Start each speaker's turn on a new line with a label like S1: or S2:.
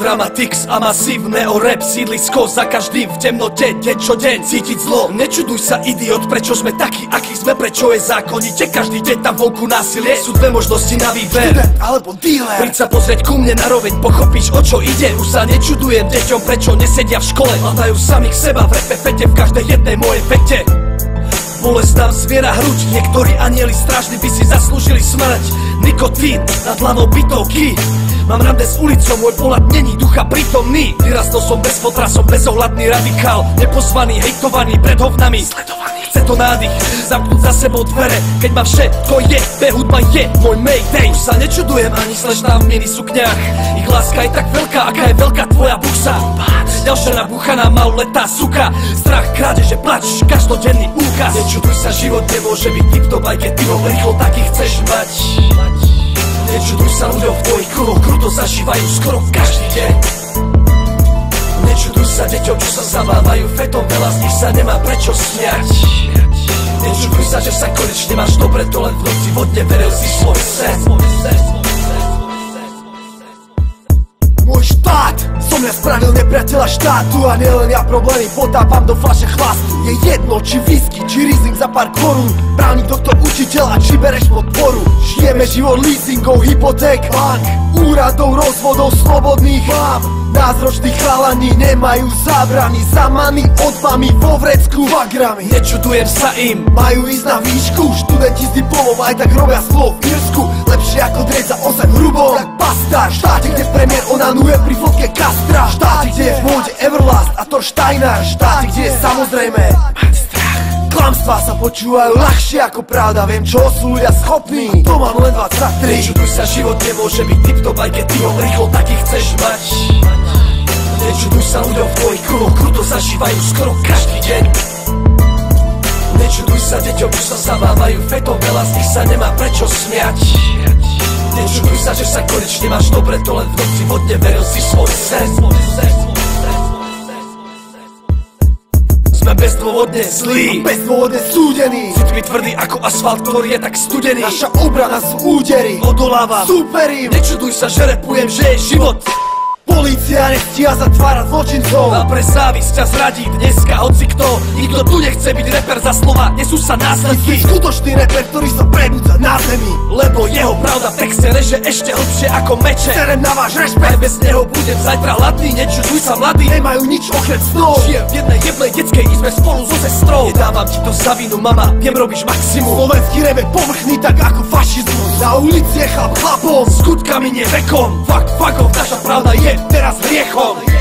S1: Dramatix a masívne o rap, sídlisko za každým v temnote, deň čo deň cítiť zlo. Nečuduj sa idiot, prečo sme takí, akí sme, prečo je zákonite každý deň tam vonku násilie. Sú dve možnosti na výber,
S2: študent alebo dealer.
S1: Príď sa pozrieť ku mne na roveň, pochopíš o čo ide. Už sa nečudujem deťom, prečo nesedia v škole. Hľadajú samých seba v repe fete, v každej jednej mojej vete. Bolesť nám zviera hruď, niektorí anieli strážni by si zaslúžili smrť. Nikotín nad hlavou bytovky. Mám rande s ulicou, môj pohľad není ducha prítomný. Vyrastol som bez fotra, som bezohľadný radikál. Nepozvaný, hejtovaný pred hovnami. Chce to nádych, zamknúť za sebou dvere. Keď ma všetko je, hudba je môj mayday. Už sa nečudujem ani slečná v mini sukňách. Ich láska je tak veľká, aká je veľká tvoja buksa. Ďalšia nabuchaná maloletá suka. Strach, krádeže, plač, každodenný úkaz. Nečuduj sa, život nemôže byť tip-top, aj keď ty ho rýchlo taký chceš mať. Nečuduj sa ľuďom v tvojich kruhoch, kruto zažívajú skoro každý deň. Nečuduj sa deťom, čo sa zabávajú fetom, veľa z nich sa nemá prečo smiať. Nečuduj sa, že sa konečne máš dobre, to len v noci vodne veril si svoj sen.
S2: Môj štát, som ja spravil nepriateľa štátu. A nielen ja problémy potápam do fľaše chlastu. Je jedno, či whisky, či Riesling za pár korún. Právnik, doktor, učiteľ a či bereš podporu. Žijeme život leasingov, hypoték, bank, úradov, rozvodov, slobodných mám. Názroční chalani nemajú zábrany, zamani odbami vo vrecku vagrami.
S1: Nečudujem sa im,
S2: majú ísť na výšku. Študenti s diplomom aj tak robia slovo v Írsku. Lepšie ako drieť za 8 hrubov, tak bastard. Štáte, kde premiér onanuje pri fotke Castra. Štáte, kde je v móde Everlast a Thor Steiner. Štáte, kde je samozrejme klamstvá sa počúvajú ľahšie ako pravda. Viem, čo sú ľudia schopní, to mám len 23.
S1: Nečuduj sa, život nemôže byť tip-top, aj keď ty ho rýchlo taký chceš mať. Nečuduj sa ľuďom v tvojich kruhoch, kruto zažívajú skoro každý deň. Nečuduj sa deťom, čo sa zabávajú fetom, veľa z nich sa nemá prečo smiať. Nečuduj sa, že sa konečne máš dobre, to len v noci vodne veril si svoj sen. Sme bezdôvodne zlí,
S2: bezdôvodne súdení.
S1: Cit mi tvrdý ako asfalt, ktorý je tak studený.
S2: Naša obrana sú údery,
S1: odolávam,
S2: superím.
S1: Nečuduj sa, že repujem, že je život.
S2: Polícia nestíha zatvárať zločincov.
S1: A pre závisť ťa zradí dneska hoci kto. Nikto tu nechce byť reper za slova, nesú sa následky.
S2: Skutočný reper, ktorý sa prebudza na zemi.
S1: Lebo jeho pravda v texte leže ešte hlbšie ako meče.
S2: Serem na váš rešpekt,
S1: aj bez neho budem zajtra hladný. Nečuduj sa mladí,
S2: nemajú nič okrem snov.
S1: Žijem v jednej jebnej detskej izbe spolu so sestrou. Nedávam ti to za vinu, mama, viem robíš maximum.
S2: Slovenský rap je povrchný tak ako fašizmus. Na ulici je chlap chlapom,
S1: skutkami nie vekom. Fuck, naša pravda je teraz hriechom.